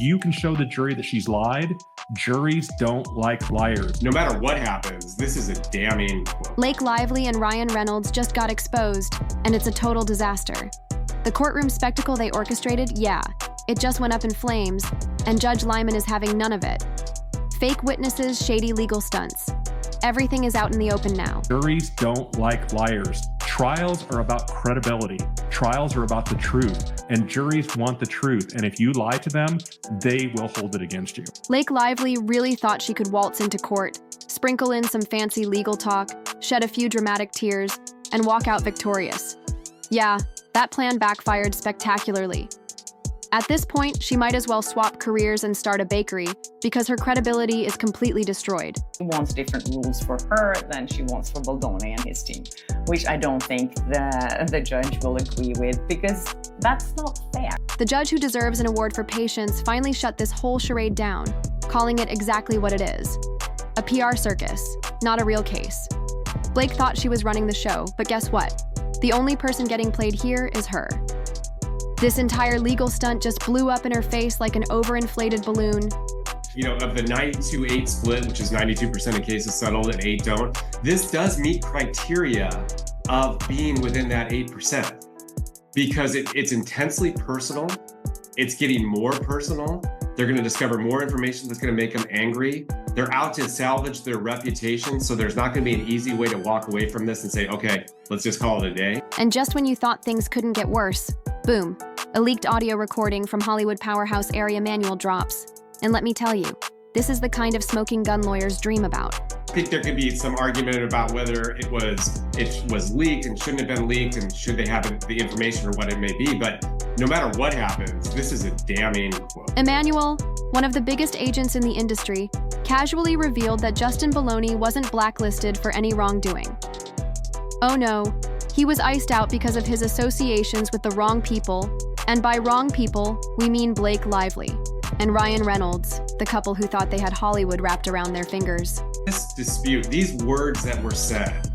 you can show the jury that she's lied, juries don't like liars. No matter what happens, this is a damning quote. Blake Lively and Ryan Reynolds just got exposed, and it's a total disaster. The courtroom spectacle they orchestrated, yeah, it just went up in flames, and Judge Lyman is having none of it. Fake witnesses, shady legal stunts. Everything is out in the open now. Juries don't like liars. Trials are about credibility. Trials are about the truth, and juries want the truth. And if you lie to them, they will hold it against you. Blake Lively really thought she could waltz into court, sprinkle in some fancy legal talk, shed a few dramatic tears, and walk out victorious. Yeah, that plan backfired spectacularly. At this point, she might as well swap careers and start a bakery because her credibility is completely destroyed. She wants different rules for her than she wants for Baldoni and his team, which I don't think the judge will agree with because that's not fair. The judge who deserves an award for patience finally shut this whole charade down, calling it exactly what it is. A PR circus, not a real case. Blake thought she was running the show, but guess what? The only person getting played here is her. This entire legal stunt just blew up in her face like an overinflated balloon. You know, of the 92-8 split, which is 92% of cases settled and 8 don't, this does meet criteria of being within that 8% because it's intensely personal. It's getting more personal. They're going to discover more information that's going to make them angry. They're out to salvage their reputation, so there's not going to be an easy way to walk away from this and say, okay, let's just call it a day. And just when you thought things couldn't get worse, boom, a leaked audio recording from Hollywood powerhouse Area Manual drops. And let me tell you, this is the kind of smoking gun lawyers dream about. I think there could be some argument about whether it was leaked and shouldn't have been leaked and should they have the information or what it may be, but no matter what happens, this is a damning quote. Emmanuel, one of the biggest agents in the industry, casually revealed that Justin Baldoni wasn't blacklisted for any wrongdoing. Oh no, he was iced out because of his associations with the wrong people, and by wrong people, we mean Blake Lively and Ryan Reynolds, the couple who thought they had Hollywood wrapped around their fingers. This dispute, these words that were said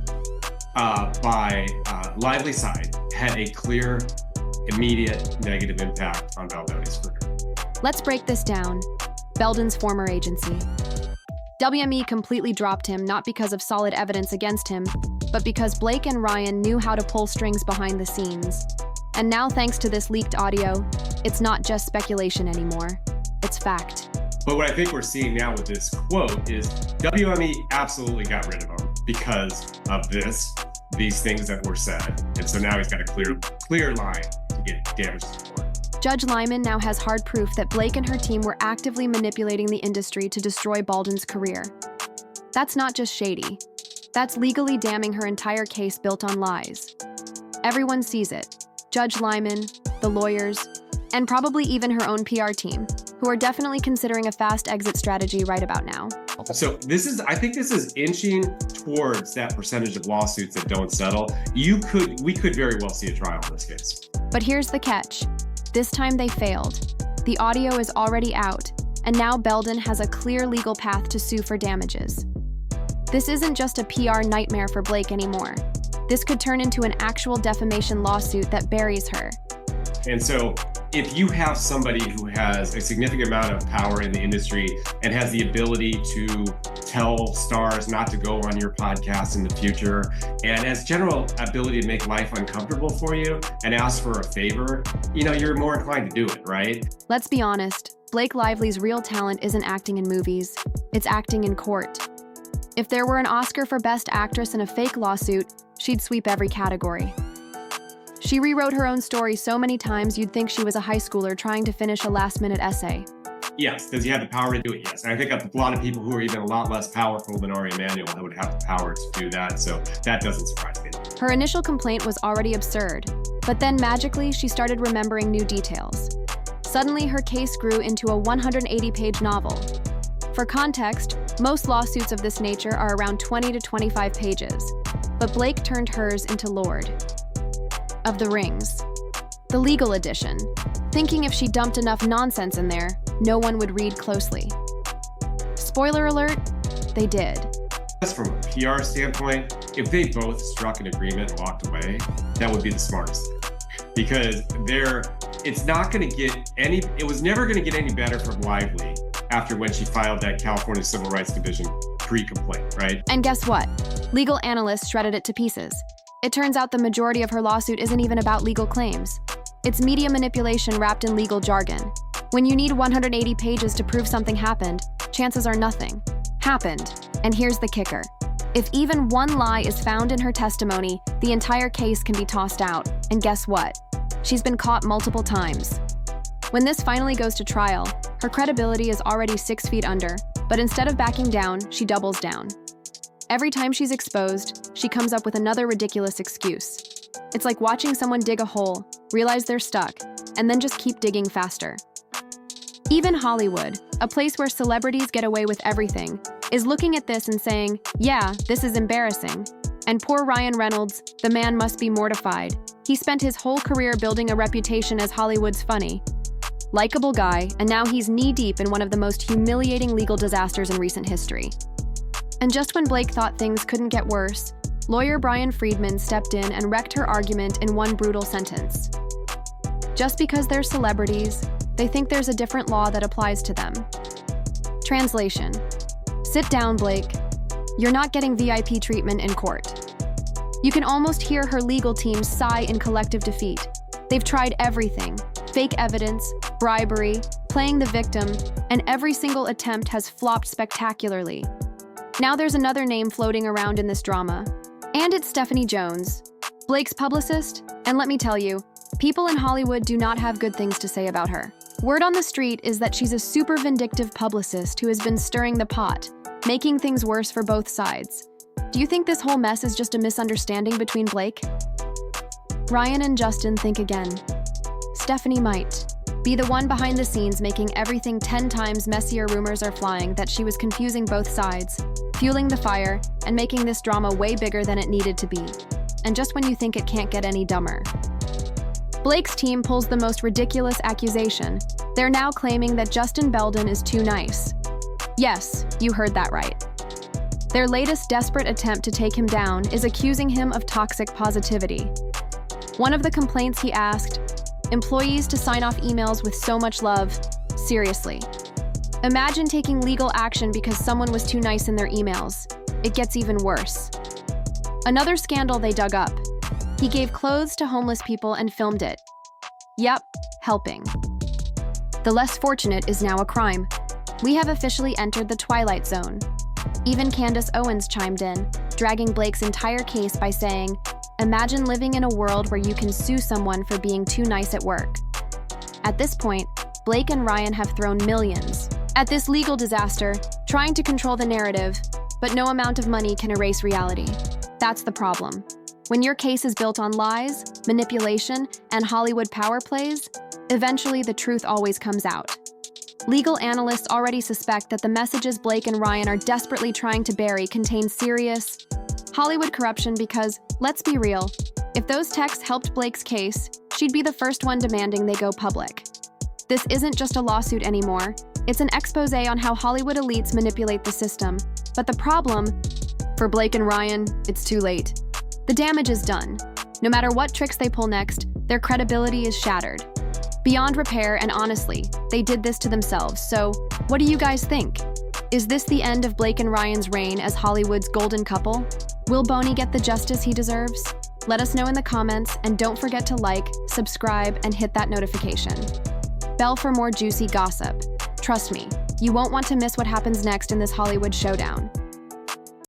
by Lively's side had a clear, immediate negative impact on Baldoni's career. Let's break this down. Belden's former agency. WME completely dropped him not because of solid evidence against him, but because Blake and Ryan knew how to pull strings behind the scenes. And now, thanks to this leaked audio, it's not just speculation anymore. It's fact. But what I think we're seeing now with this quote is WME absolutely got rid of him because of these things that were said. And so now he's got a clear line to get damages for. Judge Lyman now has hard proof that Blake and her team were actively manipulating the industry to destroy Baldwin's career. That's not just shady. That's legally damning her entire case built on lies. Everyone sees it. Judge Lyman, the lawyers, and probably even her own PR team, who are definitely considering a fast exit strategy right about now. So I think this is inching towards that percentage of lawsuits that don't settle. We could very well see a trial in this case. But here's the catch. This time they failed. The audio is already out, and now Belden has a clear legal path to sue for damages. This isn't just a PR nightmare for Blake anymore. This could turn into an actual defamation lawsuit that buries her. And so if you have somebody who has a significant amount of power in the industry and has the ability to tell stars not to go on your podcast in the future and has general ability to make life uncomfortable for you and ask for a favor, you're more inclined to do it, right? Let's be honest, Blake Lively's real talent isn't acting in movies, it's acting in court. If there were an Oscar for Best Actress in a fake lawsuit, she'd sweep every category. She rewrote her own story so many times you'd think she was a high schooler trying to finish a last-minute essay. Yes, does he have the power to do it? Yes. And I think a lot of people who are even a lot less powerful than Ari Emanuel would have the power to do that, so that doesn't surprise me. Her initial complaint was already absurd, but then magically she started remembering new details. Suddenly her case grew into a 180-page novel. For context, most lawsuits of this nature are around 20 to 25 pages, but Blake turned hers into Lord of the Rings, the legal edition, thinking if she dumped enough nonsense in there, no one would read closely. Spoiler alert, they did. Just from a PR standpoint, if they both struck an agreement and walked away, that would be the smartest thing. because it's not going to get any, it was never going to get any better from Lively after when she filed that California Civil Rights Division pre-complaint, right? And guess what? Legal analysts shredded it to pieces. It turns out the majority of her lawsuit isn't even about legal claims. It's media manipulation wrapped in legal jargon. When you need 180 pages to prove something happened, chances are nothing happened. And here's the kicker. If even one lie is found in her testimony, the entire case can be tossed out. And guess what? She's been caught multiple times. When this finally goes to trial, her credibility is already 6 feet under, but instead of backing down, she doubles down. Every time she's exposed, she comes up with another ridiculous excuse. It's like watching someone dig a hole, realize they're stuck, and then just keep digging faster. Even Hollywood, a place where celebrities get away with everything, is looking at this and saying, yeah, this is embarrassing. And poor Ryan Reynolds, the man must be mortified. He spent his whole career building a reputation as Hollywood's funny, likable guy, and now he's knee-deep in one of the most humiliating legal disasters in recent history. And just when Blake thought things couldn't get worse, lawyer Brian Friedman stepped in and wrecked her argument in one brutal sentence. Just because they're celebrities, they think there's a different law that applies to them. Translation: sit down, Blake. You're not getting VIP treatment in court. You can almost hear her legal team sigh in collective defeat. They've tried everything: fake evidence, bribery, playing the victim, and every single attempt has flopped spectacularly. Now there's another name floating around in this drama, and it's Stephanie Jones, Blake's publicist, and let me tell you, people in Hollywood do not have good things to say about her. Word on the street is that she's a super vindictive publicist who has been stirring the pot, making things worse for both sides. Do you think this whole mess is just a misunderstanding between Blake? Ryan and Justin think again. Stephanie might be the one behind the scenes making everything 10 times messier. Rumors are flying that she was confusing both sides, fueling the fire, and making this drama way bigger than it needed to be. And just when you think it can't get any dumber, Blake's team pulls the most ridiculous accusation. They're now claiming that Justin Belden is too nice. Yes, you heard that right. Their latest desperate attempt to take him down is accusing him of toxic positivity. One of the complaints he asked employees to sign off emails with so much love. Seriously. Imagine taking legal action because someone was too nice in their emails. It gets even worse. Another scandal they dug up. He gave clothes to homeless people and filmed it. Yep, helping. The less fortunate is now a crime. We have officially entered the Twilight Zone. Even Candace Owens chimed in, dragging Blake's entire case by saying, imagine living in a world where you can sue someone for being too nice at work. At this point, Blake and Ryan have thrown millions at this legal disaster, trying to control the narrative, but no amount of money can erase reality. That's the problem. When your case is built on lies, manipulation, and Hollywood power plays, eventually the truth always comes out. Legal analysts already suspect that the messages Blake and Ryan are desperately trying to bury contain serious Hollywood corruption because, let's be real, if those texts helped Blake's case, she'd be the first one demanding they go public. This isn't just a lawsuit anymore. It's an expose on how Hollywood elites manipulate the system. But the problem, for Blake and Ryan, it's too late. The damage is done. No matter what tricks they pull next, their credibility is shattered. Beyond repair, and honestly, they did this to themselves. So, what do you guys think? Is this the end of Blake and Ryan's reign as Hollywood's golden couple? Will Boney get the justice he deserves? Let us know in the comments, and don't forget to like, subscribe, and hit that notification bell for more juicy gossip. Trust me, you won't want to miss what happens next in this Hollywood showdown.